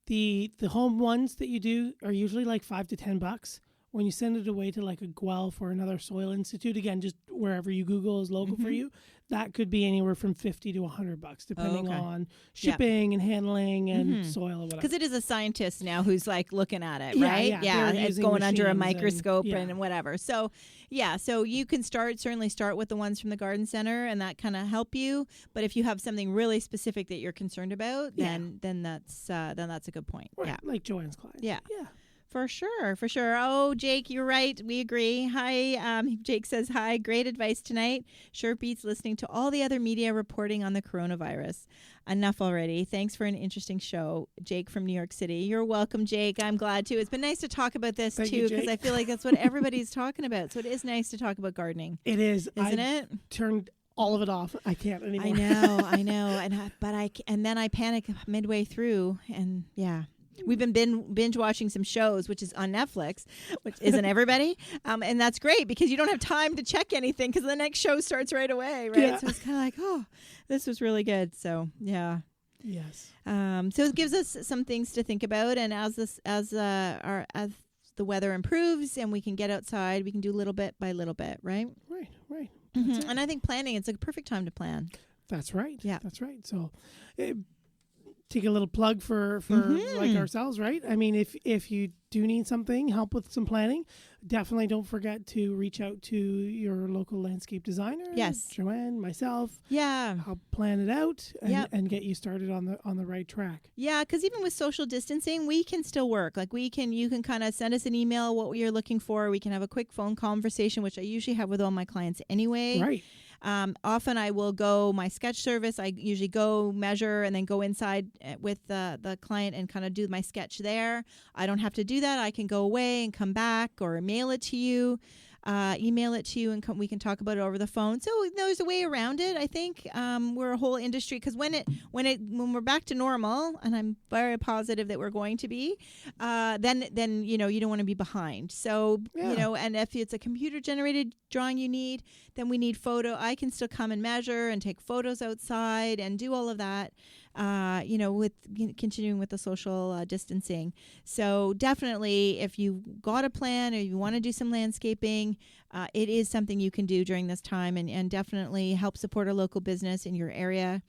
the home ones that you do are usually like $5 to $10. When you send it away to like a Guelph or another soil institute, again, just wherever you Google is local for you, that could be anywhere from $50 to $100, depending okay. on shipping and handling and soil or whatever. Because it is a scientist now who's like looking at it, Yeah, right? yeah, they're It's using going under a machines microscope and- and whatever. So, so you can certainly start with the ones from the garden center, and that kind of help you. But if you have something really specific that you're concerned about, then that's a good point. Right, Yeah, like Joanne's client. Yeah. Yeah. for sure. Oh, Jake, you're right. We agree. Hi, Jake says hi. Great advice tonight. Sure beats listening to all the other media reporting on the coronavirus. Enough already. Thanks for an interesting show. Jake from New York City. You're welcome, Jake. I'm glad to. It's been nice to talk about this Thank too, you, because Jake. I feel like that's what everybody's talking about. So it is nice to talk about gardening, It is. isn't I it? turned all of it off. I can't anymore. I know. And then I panic midway through, and yeah. We've been binge watching some shows, which is on Netflix, which isn't everybody. And that's great because you don't have time to check anything because the next show starts right away, right? Yeah. So it's kind of like, oh, this was really good. So, yeah. Yes. So it gives us some things to think about. And as the weather improves and we can get outside, we can do little bit by little bit, right? Right. Mm-hmm. And I think planning, it's a perfect time to plan. That's right. Yeah. That's right. So take a little plug for like ourselves, right? I mean, if you do need something, help with some planning, definitely don't forget to reach out to your local landscape designer. Yes. Joanne, myself. Yeah. I'll plan it out and, Yep. and get you started on the right track. Yeah, because even with social distancing, we can still work. Like you can kind of send us an email what you're looking for. We can have a quick phone conversation, which I usually have with all my clients anyway. Right. Often I will go my sketch service. I usually go measure and then go inside with the client and kind of do my sketch there. I don't have to do that. I can go away and come back or email it to you, and we can talk about it over the phone. So there's a way around it. I think we're a whole industry because when we're back to normal, and I'm very positive that we're going to be, then you don't want to be behind. So and if it's a computer generated drawing you need, then we need photo. I can still come and measure and take photos outside and do all of that. With continuing with the social distancing. So definitely, if you got a plan or you want to do some landscaping, it is something you can do during this time and definitely help support a local business in your area.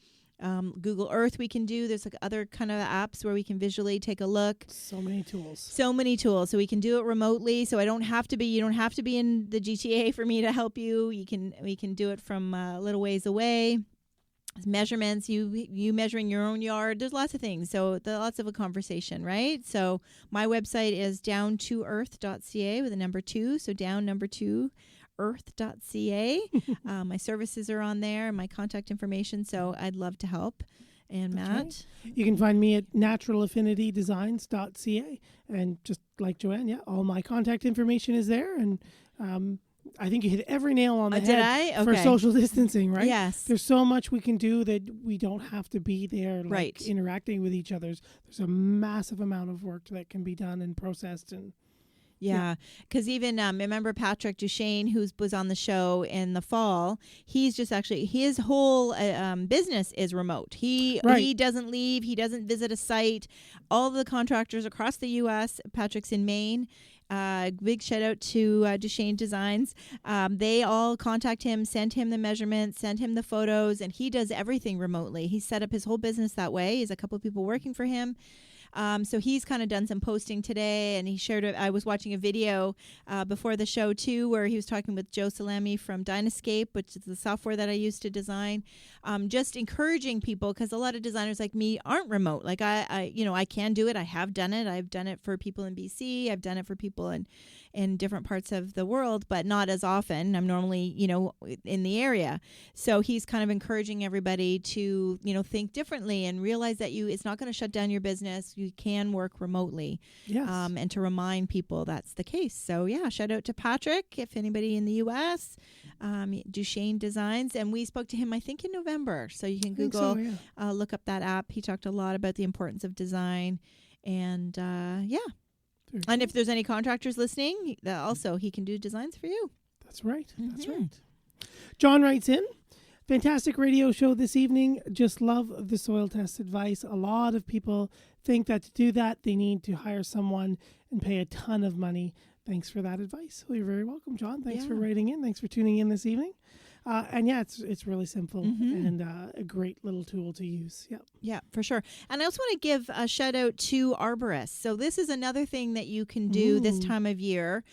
Google Earth we can do. There's like other kind of apps where we can visually take a look. So many tools. So we can do it remotely. So you don't have to be in the GTA for me to help you. We can do it from a little ways away. Measurements, you measuring your own yard. There's lots of things. So lots of a conversation, right? So my website is down2earth.ca with a number 2. So down number 2 earth.ca. My services are on there, my contact information. So I'd love to help. And That's Matt? right. You can find me at naturalaffinitydesigns.ca. And just like Joanne, all my contact information is there. And I think you hit every nail on the head Did I? Okay. for social distancing, right? Yes. There's so much we can do that we don't have to be there, like Right. interacting with each other. There's a massive amount of work that can be done and processed. And Yeah, because even remember Patrick Duchesne, who was on the show in the fall. He's just actually his whole business is remote. He doesn't leave. He doesn't visit a site. All of the contractors across the U.S. Patrick's in Maine. Big shout out to Duchesne Designs. They all contact him, send him the measurements, send him the photos, and he does everything remotely. He set up his whole business that way. He has a couple of people working for him. So he's kind of done some posting today, and he shared I was watching a video before the show too, where he was talking with Joe Salami from Dynascape, which is the software that I use to design. Just encouraging people, because a lot of designers like me aren't remote. Like I can do it. I have done it. I've done it for people in BC. I've done it for people in different parts of the world, but not as often. I'm normally, in the area. So he's kind of encouraging everybody to, think differently and realize that it's not going to shut down your business. You can work remotely. Yes. And to remind people that's the case. So yeah, shout out to Patrick, if anybody in the US, Duchesne Designs. And we spoke to him, I think, in November. So you can Google, look up that app. He talked a lot about the importance of design. And and if there's any contractors listening, also he can do designs for you. That's right. That's right. John writes in, fantastic radio show this evening. Just love the soil test advice. A lot of people think that to do that, they need to hire someone and pay a ton of money. Thanks for that advice. Well, you're very welcome, John. Thanks for writing in. Thanks for tuning in this evening. It's really simple and a great little tool to use. Yep. Yeah, for sure. And I also want to give a shout out to arborists. So this is another thing that you can do this time of year.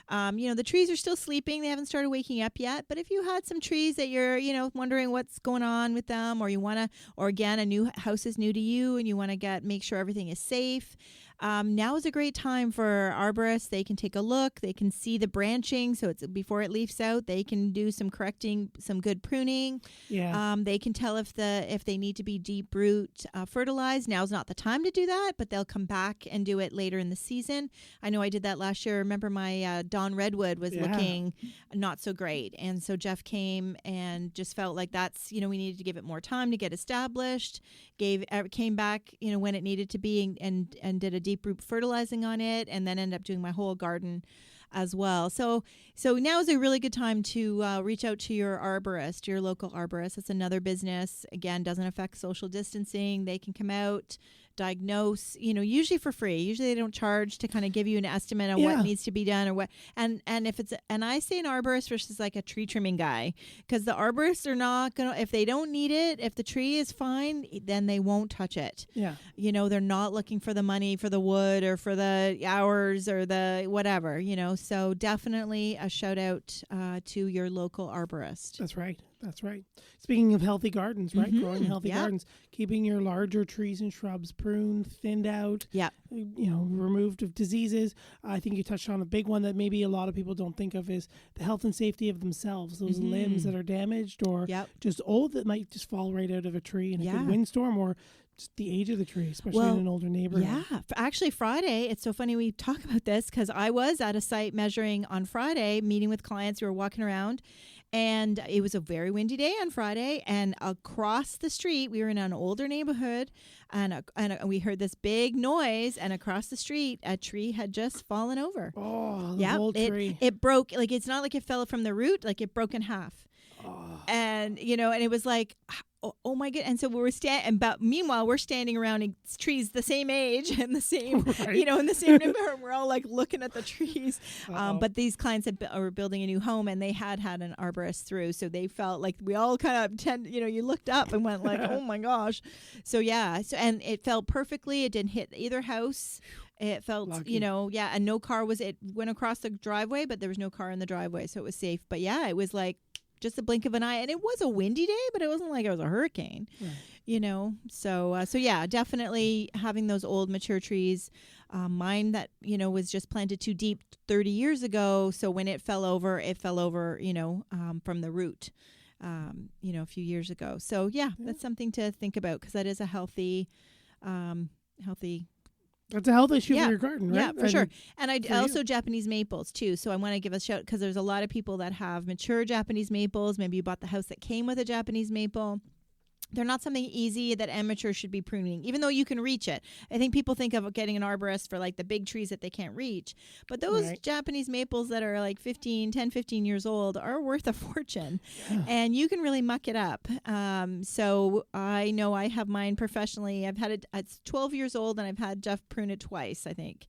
The trees are still sleeping. They haven't started waking up yet. But if you had some trees that you're, wondering what's going on with them, or you want to, or again, a new house is new to you and you want to make sure everything is safe. Now is a great time for arborists. They can take a look. They can see the branching. So it's before it leaves out, they can do some correcting, some good pruning. Yeah. They can tell if they need to be deep root fertilized. Now's not the time to do that, but they'll come back and do it later in the season. I know I did that last year. Remember my Dawn Redwood was looking not so great. And so Jeff came and just felt like that's, we needed to give it more time to get established. Came back, when it needed to be and did a deep root fertilizing on it, and then ended up doing my whole garden as well. So now is a really good time to reach out to your arborist, your local arborist. It's another business. Again, doesn't affect social distancing. They can come out, diagnose, usually for free. Usually they don't charge to kind of give you an estimate on what needs to be done or what. And if it's, and I say an arborist versus like a tree trimming guy, because the arborists are not going to, if they don't need it, if the tree is fine, then they won't touch it. Yeah. They're not looking for the money for the wood or for the hours or the whatever, so definitely a shout out to your local arborist. That's right. That's right. Speaking of healthy gardens, right? Growing healthy gardens, keeping your larger trees and shrubs pruned, thinned out, removed of diseases. I think you touched on a big one that maybe a lot of people don't think of is the health and safety of themselves. Those limbs that are damaged or just old that might just fall right out of a tree in a good windstorm, or just the age of the tree, especially in an older neighborhood. Yeah. Actually, Friday, it's so funny we talk about this because I was at a site measuring on Friday, meeting with clients. We were walking around. And it was a very windy day on Friday, and across the street, we were in an older neighborhood, and we heard this big noise, and across the street, a tree had just fallen over. Oh, the whole tree. It broke, like it's not like it fell from the root, like it broke in half. Oh. And, and it was like, oh my God. And so we were meanwhile, we're standing around in trees the same age and the same, in the same neighborhood. We're all like looking at the trees. But these clients were building a new home, and they had an arborist through. So they felt like we all kind of you looked up and went like, oh my gosh. So yeah. So, and it fell perfectly. It didn't hit either house. It felt, lucky. And no car it went across the driveway, but there was no car in the driveway. So it was safe. But yeah, it was like just a blink of an eye, and it was a windy day, but it wasn't like it was a hurricane, So yeah, definitely having those old mature trees. Mine that was just planted too deep 30 years ago, so when it fell over, from the root, a few years ago. So yeah, that's something to think about because that is a healthy. That's a health issue for your garden, right? Yeah, for sure. And I also Japanese maples too. So I want to give a shout because there's a lot of people that have mature Japanese maples. Maybe you bought the house that came with a Japanese maple. They're not something easy that amateurs should be pruning, even though you can reach it. I think people think of getting an arborist for like the big trees that they can't reach. But those Japanese maples that are like 10, 15 years old are worth a fortune. Yeah. And you can really muck it up. So I know I have mine professionally. I've had it's 12 years old, and I've had Jeff prune it twice, I think.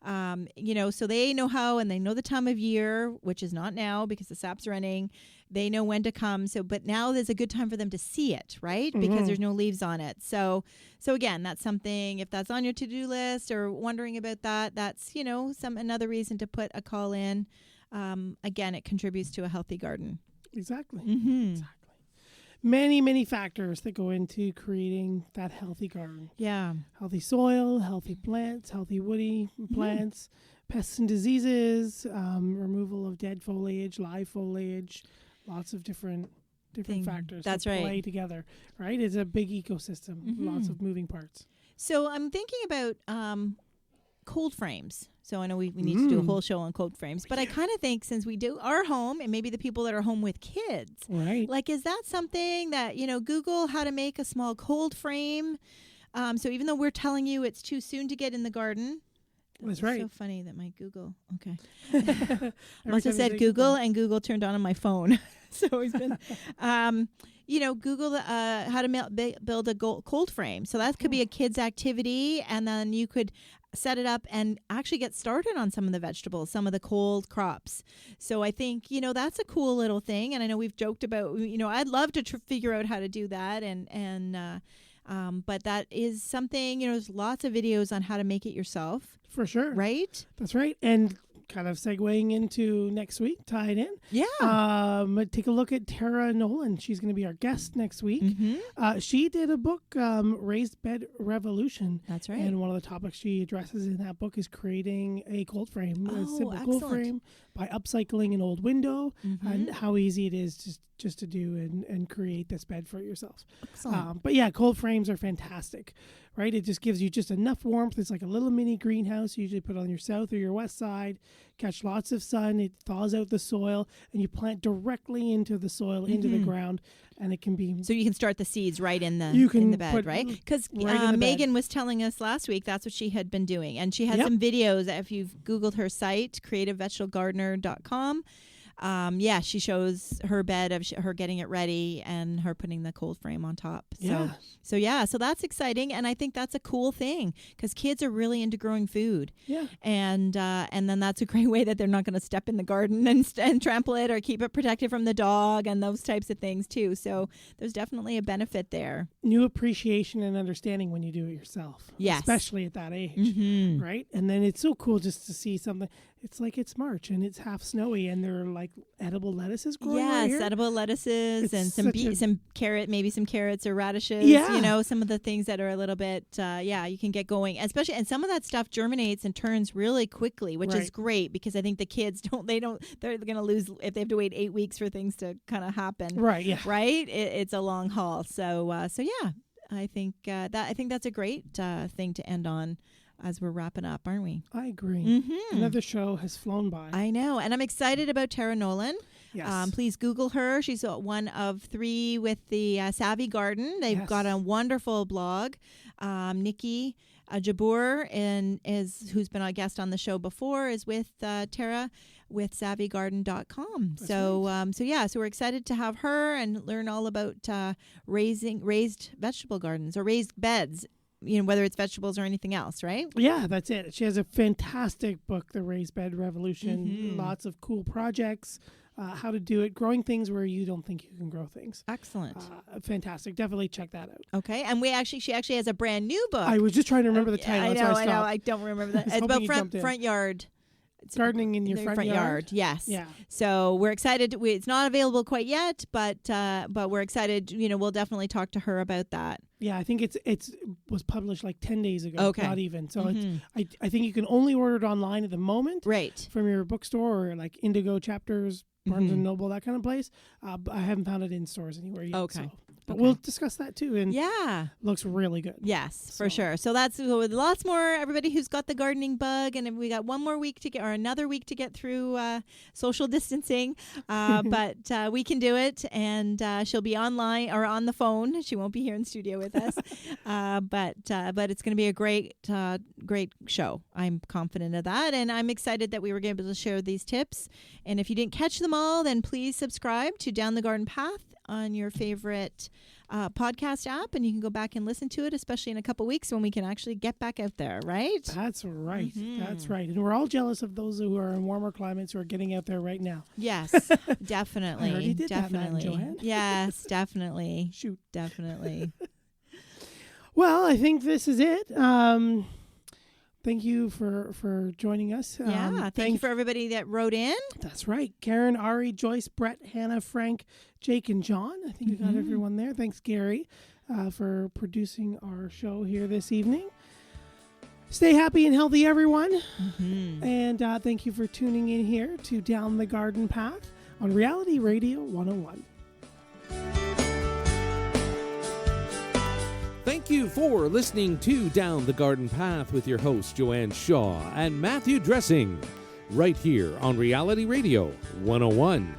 So they know how, and they know the time of year, which is not now because the sap's running. They know when to come. But now there's a good time for them to see it, right? Because there's no leaves on it. So again, that's something, if that's on your to-do list or wondering about that, that's, another reason to put a call in. Again, it contributes to a healthy garden. Exactly. Mm-hmm. Many, many factors that go into creating that healthy garden. Yeah. Healthy soil, healthy plants, healthy woody plants, pests and diseases, removal of dead foliage, live foliage, lots of different factors that play together, right? It's a big ecosystem, lots of moving parts. So I'm thinking about cold frames. So I know we need to do a whole show on cold frames, but I kind of think since we do our home and maybe the people that are home with kids, right? Like, is that something that, Google how to make a small cold frame? So even though we're telling you it's too soon to get in the garden. That's right. So funny that my Google, okay. Must have said Google and Google turned on my phone. So it's been, Google how to build a cold frame. So that could be a kid's activity, and then you could set it up and actually get started on some of the vegetables, some of the cold crops. So I think, that's a cool little thing. And I know we've joked about, I'd love to figure out how to do that. But that is something, there's lots of videos on how to make it yourself. For sure. Right? That's right. And kind of segueing into next week, tied in. Yeah. Take a look at Tara Nolan. She's going to be our guest next week. She did a book, Raised Bed Revolution. That's right. And one of the topics she addresses in that book is creating a cold frame, a simple excellent. cold frame by upcycling an old window, and how easy it is just to do and create this bed for yourself. Excellent. But yeah, cold frames are fantastic, right? It just gives you just enough warmth. It's like a little mini greenhouse. You usually put on your south or your west side, catch lots of sun. It thaws out the soil, and you plant directly into the soil, into the ground, and it can be... So you can start the seeds right in the bed, right? Because Megan was telling us last week that's what she had been doing. And she has some videos. If you've Googled her site, creativevegetablegardener.com, she shows her bed of her getting it ready and her putting the cold frame on top. So that's exciting, and I think that's a cool thing because kids are really into growing food. Yeah, and then that's a great way that they're not going to step in the garden and trample it or keep it protected from the dog and those types of things too. So there's definitely a benefit there. New appreciation and understanding when you do it yourself. Yes, especially at that age, right? And then it's so cool just to see something. It's like it's March and it's half snowy and there are like edible lettuces growing. Yes, right here. Edible lettuces and some carrot, maybe some carrots or radishes. Yeah. Some of the things that are a little bit, you can get going. Especially, and some of that stuff germinates and turns really quickly, which is great because I think the kids they're going to lose if they have to wait 8 weeks for things to kind of happen. Right. Yeah. Right. It's a long haul. So yeah, I think that's a great thing to end on. As we're wrapping up, aren't we? I agree. Another show has flown by. I know. And I'm excited about Tara Nolan. Yes. Please Google her. She's one of 3 with the Savvy Garden. They've got a wonderful blog. Nikki Jabour, who's been a guest on the show before, is with Tara with savvygarden.com. So we're excited to have her and learn all about raised vegetable gardens or raised beds. Whether it's vegetables or anything else, right? Yeah, that's it. She has a fantastic book, The Raised Bed Revolution. Lots of cool projects, how to do it, growing things where you don't think you can grow things. Excellent. Fantastic. Definitely check that out. Okay. And she actually has a brand new book. I was just trying to remember the title. I know. I don't remember that. It's about front yard. It's gardening in your front yard. Yes. Yeah. So we're excited. It's not available quite yet, but we're excited. We'll definitely talk to her about that. Yeah, I think it was published like 10 days ago. Okay. Not even. So I think you can only order it online at the moment. Right. From your bookstore or like Indigo Chapters, Barnes and Noble, that kind of place. I haven't found it in stores anywhere yet. Okay. But we'll discuss that too. And looks really good. Yes, for sure. So that's lots more. Everybody who's got the gardening bug, and we got one more week to get, or another week to get through social distancing. But we can do it, and she'll be online or on the phone. She won't be here in studio with us. But it's going to be a great show. I'm confident of that, and I'm excited that we were able to share these tips. And if you didn't catch them all, then please subscribe to Down the Garden Path on your favorite podcast app, and you can go back and listen to it, especially in a couple weeks when we can actually get back out there, right? That's right. That's right. And we're all jealous of those who are in warmer climates who are getting out there right now. Yes, definitely. I already did that, definitely. Joanne. Yes, definitely. Shoot. Definitely. Well, I think this is it. Thank you for joining us. Thank you for everybody that wrote in. That's right. Karen, Ari, Joyce, Brett, Hannah, Frank, Jake, and John. I think we got everyone there. Thanks, Gary, for producing our show here this evening. Stay happy and healthy, everyone. And thank you for tuning in here to Down the Garden Path on Reality Radio 101. Thank you for listening to Down the Garden Path with your hosts, Joanne Shaw and Matthew Dressing, right here on Reality Radio 101.